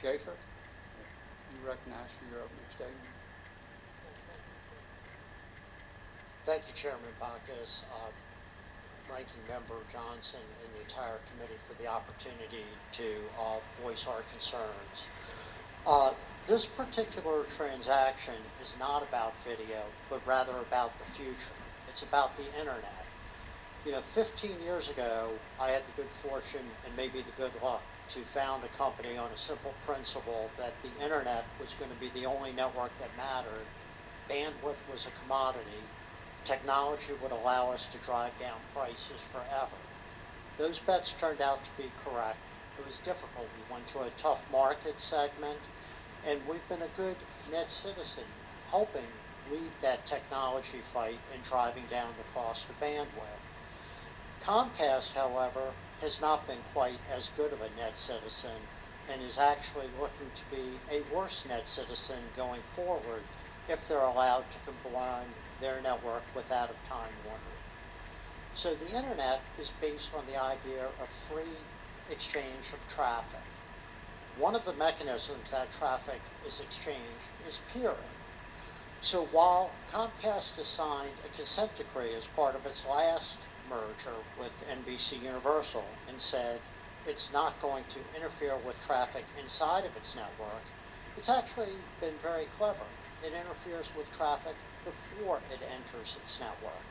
Schaefer, you recognize for your opening statement. Thank you, Chairman Bacchus, Ranking Member Johnson, and the entire committee for the opportunity to voice our concerns. This particular transaction is not about video, but rather about the future. It's about the internet. 15 years ago, I had the good fortune and maybe the good luck to found a company on a simple principle that the internet was going to be the only network that mattered. Bandwidth was a commodity. Technology would allow us to drive down prices forever. Those bets turned out to be correct. It was difficult. We went through a tough market segment, and we've been a good net citizen, helping lead that technology fight and driving down the cost of bandwidth. Comcast, however, has not been quite as good of a net citizen and is actually looking to be a worse net citizen going forward if they're allowed to combine their network with that of Time Warner. So the internet is based on the idea of free exchange of traffic. One of the mechanisms that traffic is exchanged is peering. So while Comcast has signed a consent decree as part of its last merger with NBC Universal and said it's not going to interfere with traffic inside of its network, it's actually been very clever. It interferes with traffic before it enters its network.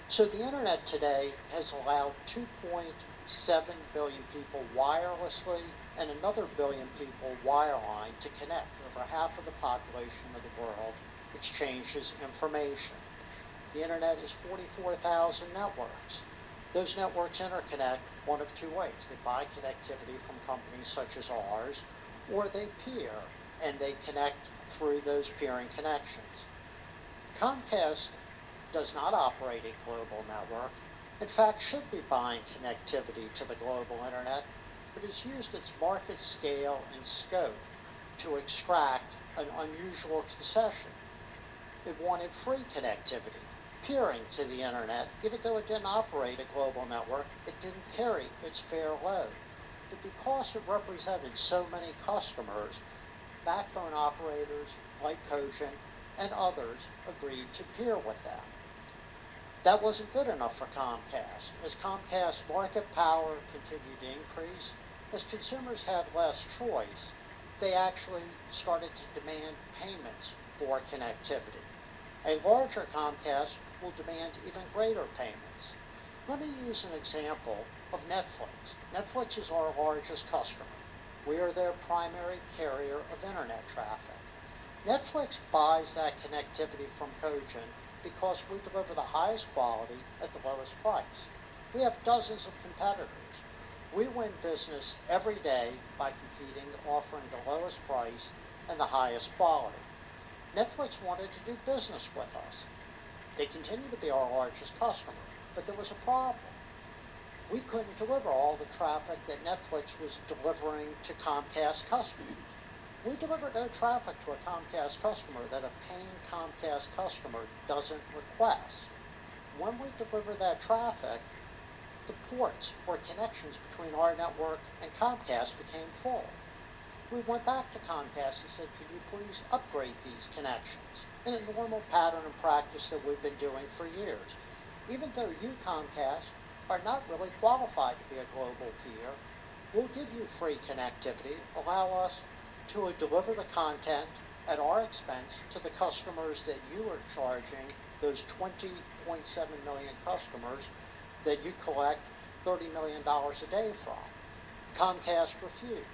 So the internet today has allowed 2.7 billion people wirelessly and another billion people wireline to connect. Over half of the population of the world exchanges information. The internet is 44,000 networks. Those networks interconnect one of two ways. They buy connectivity from companies such as ours, or they peer, and they connect through those peering connections. Comcast does not operate a global network. In fact, should be buying connectivity to the global internet, but has used its market scale and scope to extract an unusual concession. It wanted free connectivity, peering to the internet. Even though it didn't operate a global network, it didn't carry its fair load. But because it represented so many customers, backbone operators like Cogent and others agreed to peer with them. That wasn't good enough for Comcast. As Comcast's market power continued to increase, as consumers had less choice, they actually started to demand payments for connectivity. A larger Comcast will demand even greater payments. Let me use an example of Netflix. Netflix is our largest customer. We are their primary carrier of internet traffic. Netflix buys that connectivity from Cogent because we deliver the highest quality at the lowest price. We have dozens of competitors. We win business every day by competing, offering the lowest price and the highest quality. Netflix wanted to do business with us. They continue to be our largest customer, but there was a problem. We couldn't deliver all the traffic that Netflix was delivering to Comcast customers. We deliver no traffic to a Comcast customer that a paying Comcast customer doesn't request. When we deliver that traffic, the ports or connections between our network and Comcast became full. We went back to Comcast and said, can you please upgrade these connections? In a normal pattern and practice that we've been doing for years. Even though you, Comcast, are not really qualified to be a global peer, we'll give you free connectivity, allow us to deliver the content at our expense to the customers that you are charging, those 20.7 million customers that you collect $30 million a day from. Comcast refused.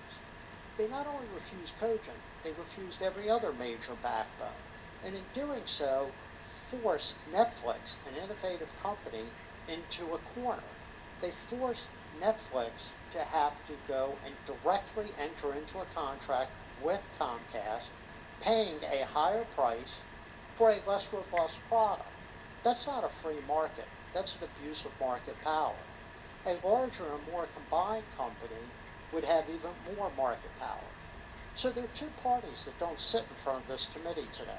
They not only refused Cogent, they refused every other major backbone. And in doing so, forced Netflix, an innovative company, into a corner. They forced Netflix to have to go and directly enter into a contract with Comcast, paying a higher price for a less robust product. That's not a free market. That's an abuse of market power. A larger and more combined company would have even more market power. So there are two parties that don't sit in front of this committee today.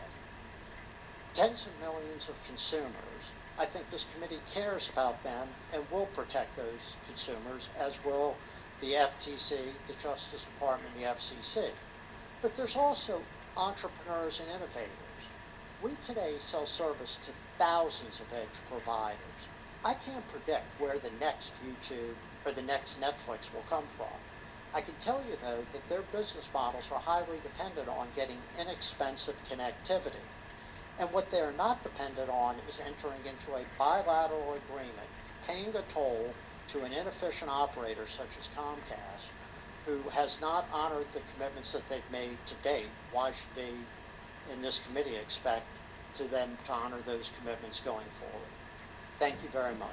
Tens of millions of consumers. I think this committee cares about them and will protect those consumers, as will the FTC, the Justice Department, the FCC. But there's also entrepreneurs and innovators. We today sell service to thousands of edge providers. I can't predict where the next YouTube or the next Netflix will come from. I can tell you, though, that their business models are highly dependent on getting inexpensive connectivity. And what they are not dependent on is entering into a bilateral agreement, paying a toll to an inefficient operator such as Comcast, who has not honored the commitments that they've made to date. Why should they, in this committee, expect to them to honor those commitments going forward? Thank you very much.